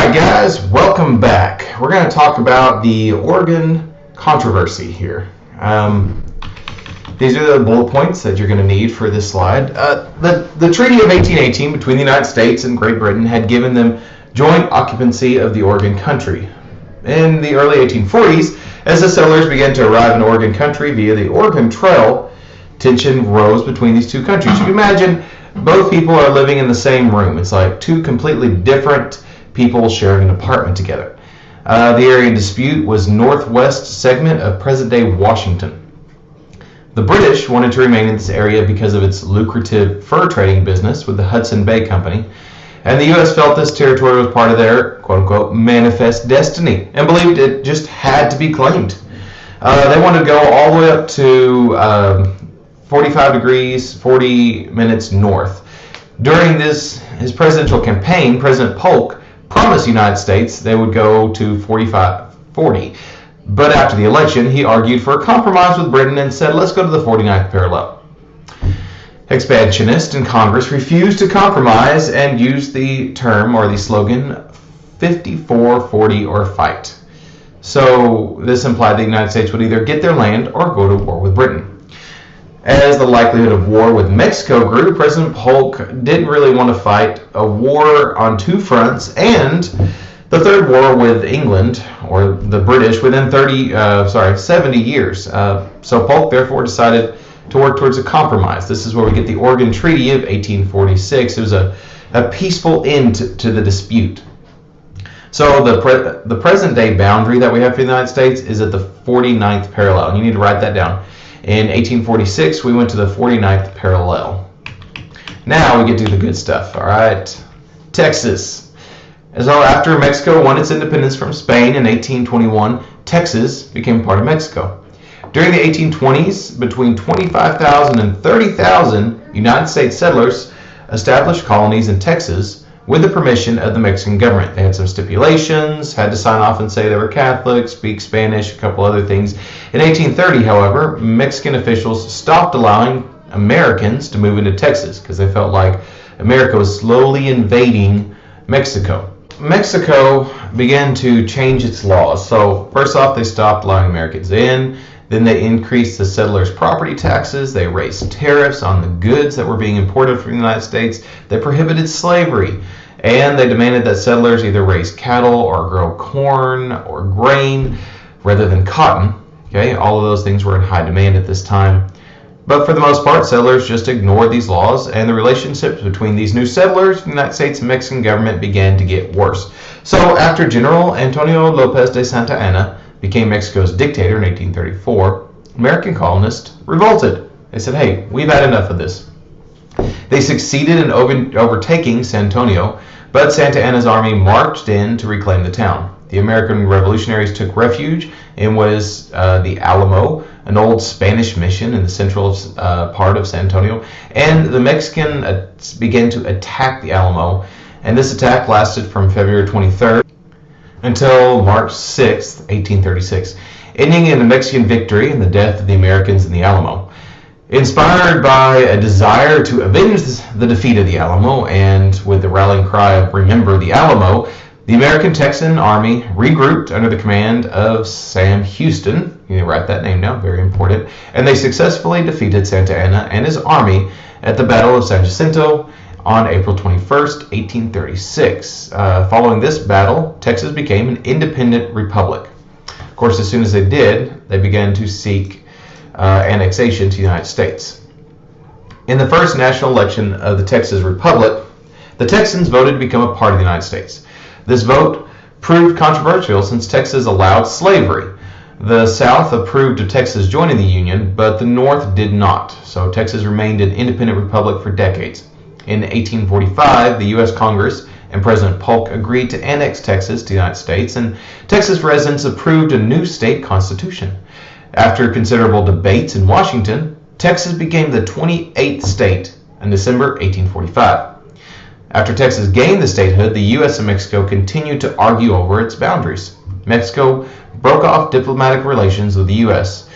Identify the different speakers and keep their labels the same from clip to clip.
Speaker 1: Alright guys, welcome back. We're going to talk about the Oregon controversy here. These are the bullet points that you're going to need for this slide. The Treaty of 1818 between the United States and Great Britain had given them joint occupancy of the Oregon country. In the early 1840s, as the settlers began to arrive in Oregon country via the Oregon Trail, tension rose between these two countries. You can imagine both people are living in the same room. It's like two completely different people sharing an apartment together. The area in dispute was northwest segment of present-day Washington. The British wanted to remain in this area because of its lucrative fur trading business with the Hudson Bay Company, and the U.S. felt this territory was part of their quote-unquote manifest destiny and believed it just had to be claimed. They wanted to go all the way up to 45 degrees, 40 minutes north. During his presidential campaign, President Polk promised the United States they would go to 40. But after the election, he argued for a compromise with Britain and said, let's go to the 49th parallel. Expansionists in Congress refused to compromise and used the term or the slogan 54-40 or fight. So this implied the United States would either get their land or go to war with Britain. As the likelihood of war with Mexico grew, President Polk didn't really want to fight a war on two fronts and the third war with England, or the British, within 70 years. So Polk therefore decided to work towards a compromise. This is where we get the Oregon Treaty of 1846. It was a peaceful end to the dispute. So the present-day boundary that we have for the United States is at the 49th parallel. You need to write that down. In 1846, we went to the 49th parallel. Now we get to the good stuff, all right? Texas. So after Mexico won its independence from Spain in 1821, Texas became part of Mexico. During the 1820s, between 25,000 and 30,000 United States settlers established colonies in Texas with the permission of the Mexican government. They had some stipulations, had to sign off and say they were Catholic, speak Spanish, a couple other things. In 1830, however, Mexican officials stopped allowing Americans to move into Texas because they felt like America was slowly invading Mexico. Mexico began to change its laws. So first off, they stopped allowing Americans in. Then they increased the settlers' property taxes. They raised tariffs on the goods that were being imported from the United States. They prohibited slavery. And they demanded that settlers either raise cattle or grow corn or grain rather than cotton. Okay, all of those things were in high demand at this time. But for the most part, settlers just ignored these laws, and the relationships between these new settlers, the United States and Mexican government began to get worse. So after General Antonio Lopez de Santa Anna became Mexico's dictator in 1834, American colonists revolted. They said, hey, we've had enough of this. They succeeded in overtaking San Antonio, but Santa Anna's army marched in to reclaim the town. The American revolutionaries took refuge in what is the Alamo, an old Spanish mission in the central part of San Antonio, and the Mexican began to attack the Alamo, and this attack lasted from February 23rd until March 6th, 1836, ending in a Mexican victory and the death of the Americans in the Alamo. Inspired by a desire to avenge the defeat of the Alamo, and with the rallying cry of "Remember the Alamo," the American Texan Army regrouped under the command of Sam Houston. You need to write that name down, very important. And they successfully defeated Santa Anna and his army at the Battle of San Jacinto on April 21st, 1836. Following this battle, Texas became an independent republic. Of course, as soon as they did, they began to seek annexation to the United States. In the first national election of the Texas Republic, the Texans voted to become a part of the United States. This vote proved controversial since Texas allowed slavery. The South approved of Texas joining the Union, but the North did not. So Texas remained an independent republic for decades. In 1845, the U.S. Congress and President Polk agreed to annex Texas to the United States, and Texas residents approved a new state constitution. After considerable debates in Washington, Texas became the 28th state in December 1845. After Texas gained the statehood, the U.S. and Mexico continued to argue over its boundaries. Mexico broke off diplomatic relations with the U.S.,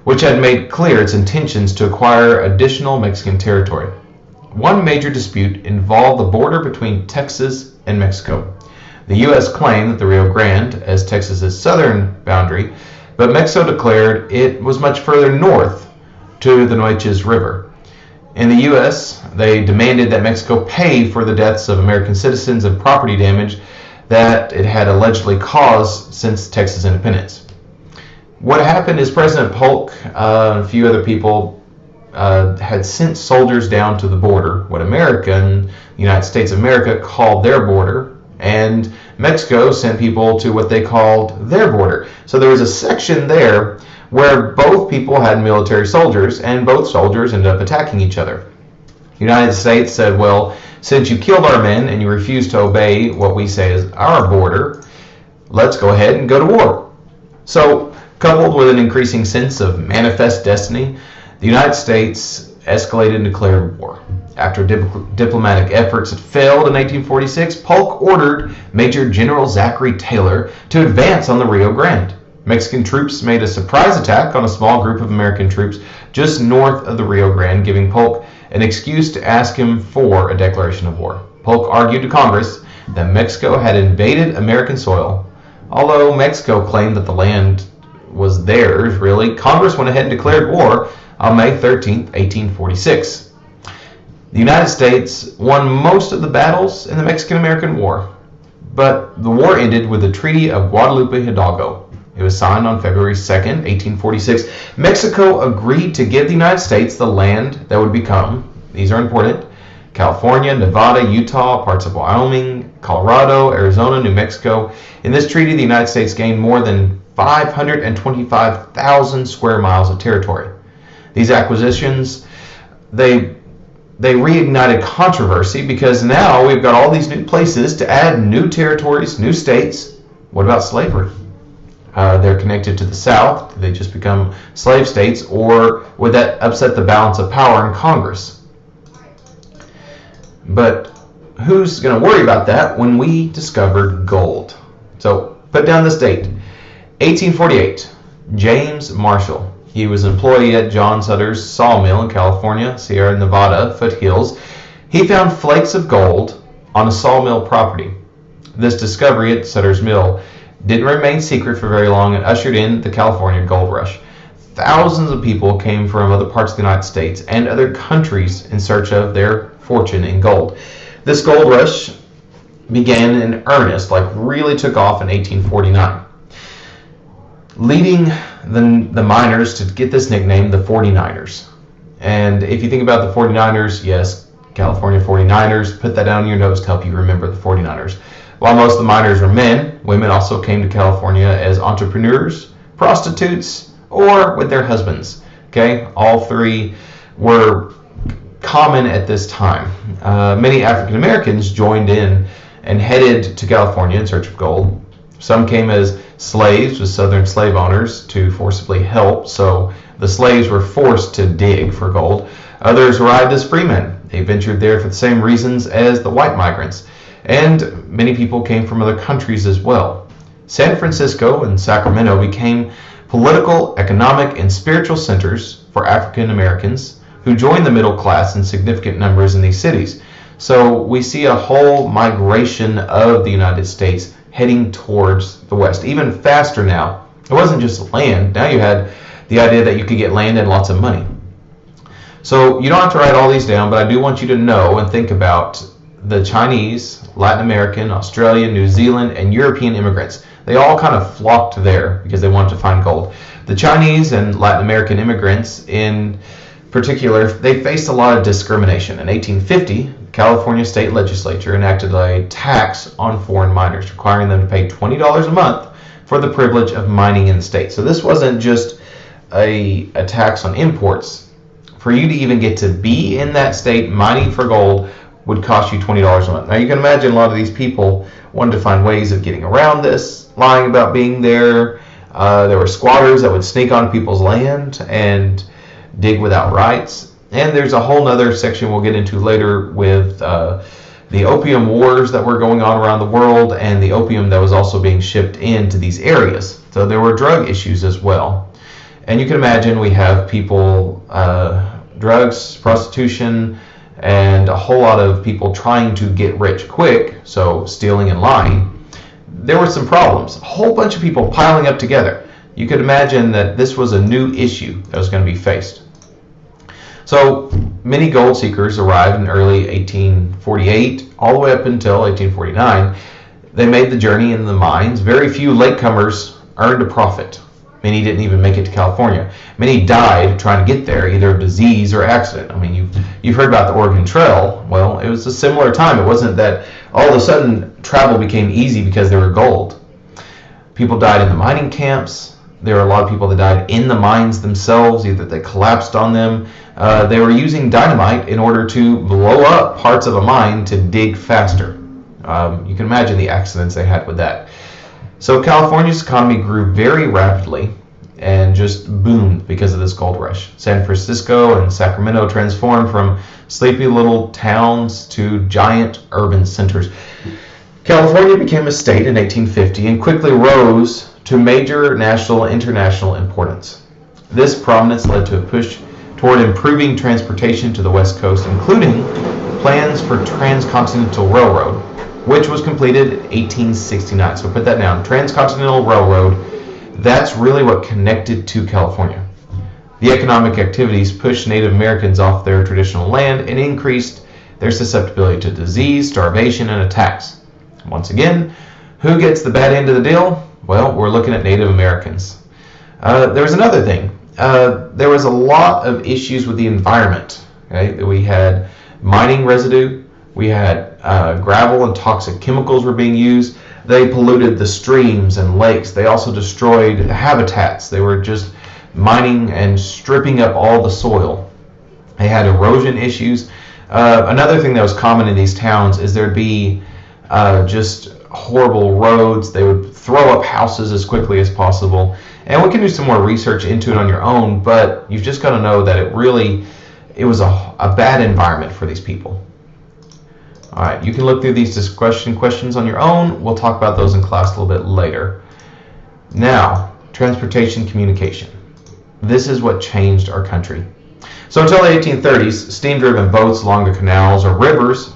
Speaker 1: which had made clear its intentions to acquire additional Mexican territory. One major dispute involved the border between Texas and Mexico. The U.S. claimed that the Rio Grande as Texas's southern boundary, but Mexico declared it was much further north to the Nueces River. In the U.S., they demanded that Mexico pay for the deaths of American citizens and property damage that it had allegedly caused since Texas independence. What happened is President Polk and a few other people had sent soldiers down to the border, what America and the United States of America called their border, and Mexico sent people to what they called their border. So there was a section there where both people had military soldiers, and both soldiers ended up attacking each other. The United States said, well, since you killed our men and you refused to obey what we say is our border, let's go ahead and go to war. So, coupled with an increasing sense of manifest destiny, the United States escalated and declared war. After diplomatic efforts had failed in 1846, Polk ordered Major General Zachary Taylor to advance on the Rio Grande. Mexican troops made a surprise attack on a small group of American troops just north of the Rio Grande, giving Polk an excuse to ask him for a declaration of war. Polk argued to Congress that Mexico had invaded American soil. Although Mexico claimed that the land was theirs, really, Congress went ahead and declared war on May 13, 1846. The United States won most of the battles in the Mexican-American War, but the war ended with the Treaty of Guadalupe Hidalgo. It was signed on February 2nd, 1846. Mexico agreed to give the United States the land that would become, these are important, California, Nevada, Utah, parts of Wyoming, Colorado, Arizona, New Mexico. In this treaty, the United States gained more than 525,000 square miles of territory. These acquisitions, they reignited controversy because now we've got all these new places to add new territories, new states. What about slavery? They're connected to the South. Do they just become slave states, or would that upset the balance of power in Congress? But who's going to worry about that when we discovered gold? So put down this date, 1848. James Marshall. He was an employee at John Sutter's sawmill in California, Sierra Nevada foothills. He found flakes of gold on a sawmill property. This discovery at Sutter's mill didn't remain secret for very long and ushered in the California gold rush. Thousands of people came from other parts of the United States and other countries in search of their fortune in gold. This gold rush began in earnest, really took off in 1849. Leading the miners to get this nickname, the 49ers. And if you think about the 49ers, yes, California 49ers, put that down in your notes to help you remember the 49ers. While most of the miners were men, women also came to California as entrepreneurs, prostitutes, or with their husbands. Okay, all three were common at this time. Many African Americans joined in and headed to California in search of gold. Some came as slaves with southern slave owners to forcibly help, so the slaves were forced to dig for gold. Others arrived as freemen. They ventured there for the same reasons as the white migrants. And many people came from other countries as well. San Francisco and Sacramento became political, economic, and spiritual centers for African Americans who joined the middle class in significant numbers in these cities. So we see a whole migration of the United States heading towards the West, even faster now. It wasn't just land. Now you had the idea that you could get land and lots of money. So you don't have to write all these down, but I do want you to know and think about the Chinese, Latin American, Australian, New Zealand, and European immigrants. They all kind of flocked there because they wanted to find gold. The Chinese and Latin American immigrants in particular, they faced a lot of discrimination. In 1850, the California state legislature enacted a tax on foreign miners, requiring them to pay $20 a month for the privilege of mining in the state. So this wasn't just a tax on imports. For you to even get to be in that state mining for gold would cost you $20 a month. Now you can imagine a lot of these people wanted to find ways of getting around this, lying about being there. There were squatters that would sneak on people's land and dig without rights. And there's a whole other section we'll get into later with the opium wars that were going on around the world and the opium that was also being shipped into these areas. So there were drug issues as well. And you can imagine we have people, drugs, prostitution, and a whole lot of people trying to get rich quick, so stealing and lying. there were some problems. A whole bunch of people piling up together. You could imagine that this was a new issue that was going to be faced. So many gold seekers arrived in early 1848, all the way up until 1849. They made the journey in the mines. Very few latecomers earned a profit. Many didn't even make it to California. Many died trying to get there, either of disease or accident. I mean, you've heard about the Oregon Trail. Well, it was a similar time. It wasn't that all of a sudden travel became easy because there were gold. People died in the mining camps. There were a lot of people that died in the mines themselves, either they collapsed on them. They were using dynamite in order to blow up parts of a mine to dig faster. You can imagine the accidents they had with that. So California's economy grew very rapidly and just boomed because of this gold rush. San Francisco and Sacramento transformed from sleepy little towns to giant urban centers. California became a state in 1850 and quickly rose to major national and international importance. This prominence led to a push toward improving transportation to the West Coast, including plans for transcontinental railroad, which was completed in 1869. So put that down. Transcontinental Railroad, that's really what connected to California. The economic activities pushed Native Americans off their traditional land and increased their susceptibility to disease, starvation, and attacks. Once again, who gets the bad end of the deal? Well, we're looking at Native Americans. There was another thing. There was a lot of issues with the environment. Okay? We had mining residue. We had gravel and toxic chemicals were being used. They polluted the streams and lakes. They also destroyed habitats. They were just mining and stripping up all the soil. They had erosion issues. Another thing that was common in these towns is there'd be just horrible roads. They would throw up houses as quickly as possible. And we can do some more research into it on your own, but you've just got to know that it was a bad environment for these people. All right, you can look through these questions on your own. We'll talk about those in class a little bit later. Now, transportation communication. This is what changed our country. So until the 1830s, steam-driven boats along the canals or rivers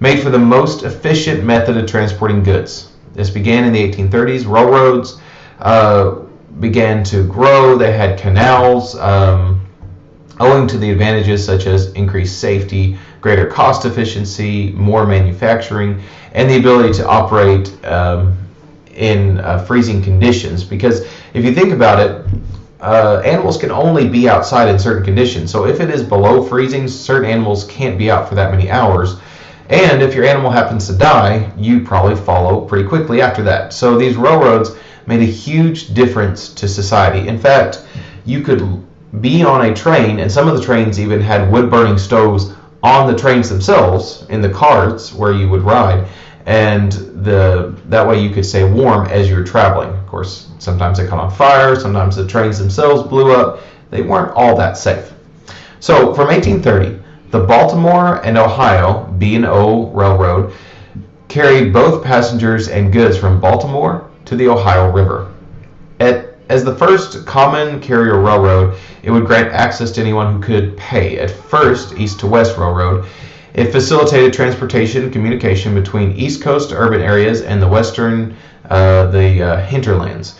Speaker 1: made for the most efficient method of transporting goods. This began in the 1830s. Railroads began to grow. They had canals, owing to the advantages such as increased safety, greater cost efficiency, more manufacturing, and the ability to operate in freezing conditions. Because if you think about it, animals can only be outside in certain conditions. So if it is below freezing, certain animals can't be out for that many hours. And if your animal happens to die, you probably follow pretty quickly after that. So these railroads made a huge difference to society. In fact, you could be on a train, and some of the trains even had wood-burning stoves on the trains themselves, in the cars where you would ride, and that way you could stay warm as you're traveling. Of course, sometimes they caught on fire, sometimes the trains themselves blew up. They weren't all that safe. So from 1830, the Baltimore and Ohio B&O Railroad carried both passengers and goods from Baltimore to the Ohio River. As the first common carrier railroad, it would grant access to anyone who could pay. At first, East to West Railroad, it facilitated transportation and communication between East Coast urban areas and the western, hinterlands.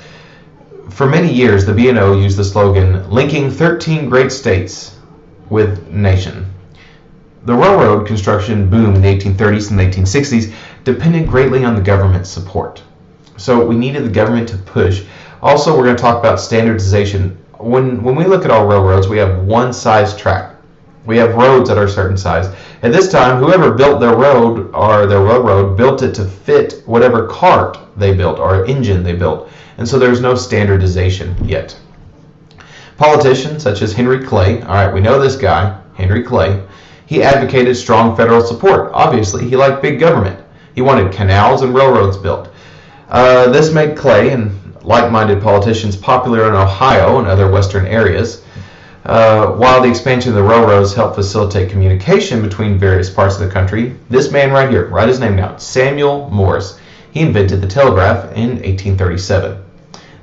Speaker 1: For many years, the B&O used the slogan, linking 13 great states with nation. The railroad construction boom in the 1830s and the 1860s depended greatly on the government's support. So we needed the government to push. Also, we're going to talk about standardization. When we look at our railroads, we have one size track. We have roads that are a certain size. At this time, whoever built their road or their railroad built it to fit whatever cart they built or engine they built. And so there's no standardization yet. Politicians such as Henry Clay, all right, we know this guy, Henry Clay, he advocated strong federal support. Obviously, he liked big government. He wanted canals and railroads built. This made Clay and like-minded politicians popular in Ohio and other western areas. While the expansion of the railroads helped facilitate communication between various parts of the country, this man right here, write his name down, Samuel Morse, he invented the telegraph in 1837.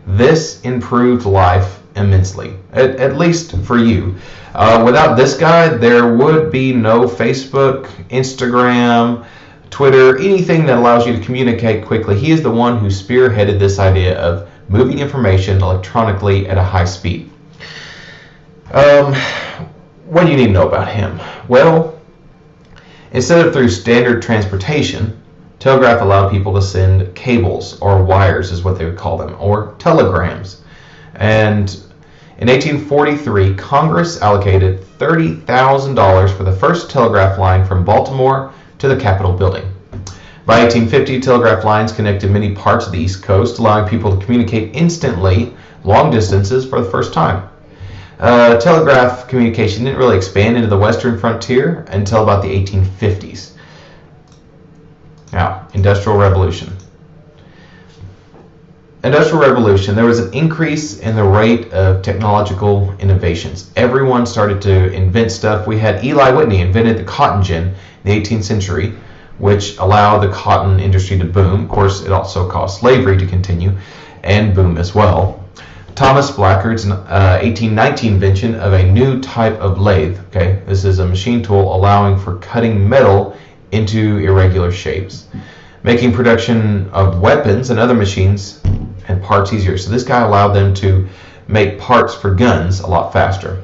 Speaker 1: This improved life immensely, at least for you. Without this guy, there would be no Facebook, Instagram, Twitter, anything that allows you to communicate quickly. He is the one who spearheaded this idea of moving information electronically at a high speed. What do you need to know about him? Well, instead of through standard transportation, telegraph allowed people to send cables, or wires is what they would call them, or telegrams. And in 1843, Congress allocated $30,000 for the first telegraph line from Baltimore to the Capitol building. By 1850, telegraph lines connected many parts of the East Coast, allowing people to communicate instantly long distances for the first time. Telegraph communication didn't really expand into the western frontier until about the 1850s. Now, Industrial Revolution. Industrial Revolution, there was an increase in the rate of technological innovations. Everyone started to invent stuff. We had Eli Whitney invented the cotton gin in the 18th century, which allowed the cotton industry to boom. Of course, it also caused slavery to continue and boom as well. Thomas Blackard's 1819 invention of a new type of lathe. Okay, this is a machine tool allowing for cutting metal into irregular shapes, making production of weapons and other machines and parts easier. So this guy allowed them to make parts for guns a lot faster.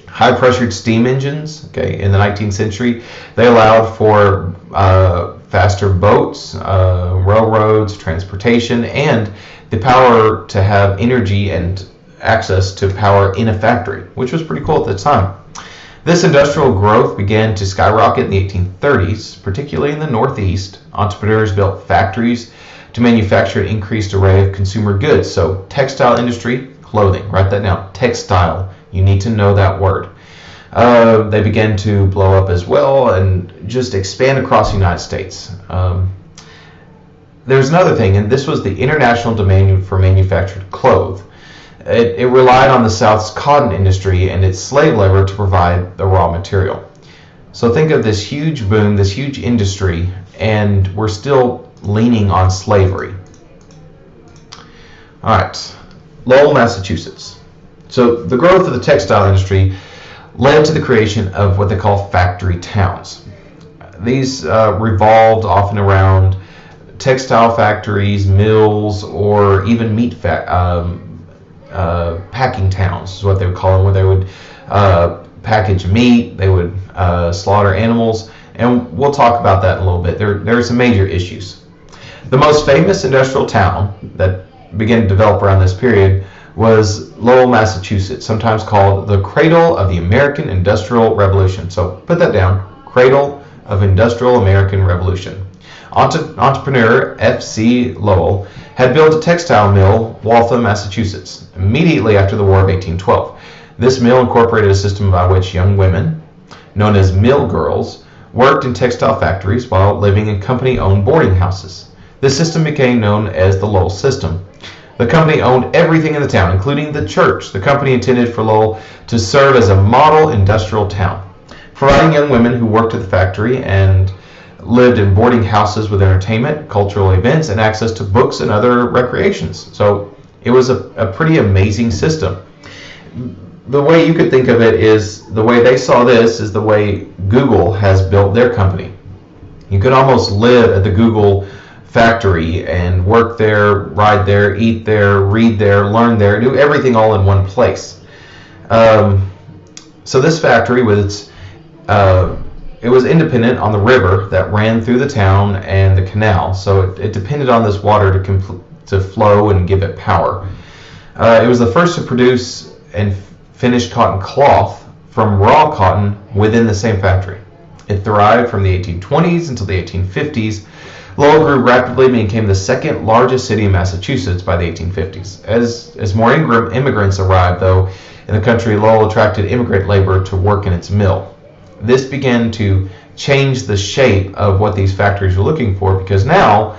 Speaker 1: High-pressured steam engines, okay, in the 19th century, they allowed for faster boats, railroads, transportation, and the power to have energy and access to power in a factory, which was pretty cool at the time. This industrial growth began to skyrocket in the 1830s, particularly in the Northeast. Entrepreneurs built factories to manufacture an increased array of consumer goods. So textile industry, clothing, write that down, textile. You need to know that word. They began to blow up as well and just expand across the United States. There's another thing, and this was the international demand for manufactured clothes. It relied on the South's cotton industry and its slave labor to provide the raw material. So think of this huge boom, this huge industry, and we're still leaning on slavery. All right, Lowell, Massachusetts. So the growth of the textile industry led to the creation of what they call factory towns. These revolved often around textile factories, mills, or even meat packing towns is what they would call them, where they would package meat, they would slaughter animals, and we'll talk about that in a little bit. There are some major issues. The most famous industrial town that began to develop around this period was Lowell, Massachusetts, sometimes called the cradle of the American Industrial Revolution. So put that down, cradle of Industrial American Revolution. Entrepreneur F.C. Lowell had built a textile mill, Waltham, Massachusetts, immediately after the War of 1812. This mill incorporated a system by which young women, known as mill girls, worked in textile factories while living in company-owned boarding houses. This system became known as the Lowell system. The company owned everything in the town, including the church. The company intended for Lowell to serve as a model industrial town, providing young women who worked at the factory and lived in boarding houses with entertainment, cultural events, and access to books and other recreations. So it was a pretty amazing system. The way you could think of it is, the way they saw this is the way Google has built their company. You could almost live at the Google factory and work there, ride there, eat there, read there, learn there, do everything all in one place. So this factory with its it was independent on the river that ran through the town and the canal, so it depended on this water to flow and give it power. It was the first to produce and finish cotton cloth from raw cotton within the same factory. It thrived from the 1820s until the 1850s. Lowell grew rapidly and became the second largest city in Massachusetts by the 1850s. As more immigrants arrived, though, in the country, Lowell attracted immigrant labor to work in its mill. This began to change the shape of what these factories were looking for, because now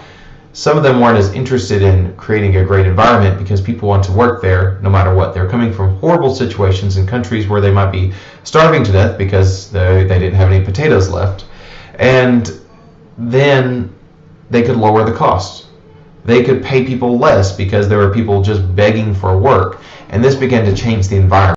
Speaker 1: some of them weren't as interested in creating a great environment because people want to work there no matter what. They're coming from horrible situations in countries where they might be starving to death because they didn't have any potatoes left. And then they could lower the cost. They could pay people less because there were people just begging for work. And this began to change the environment.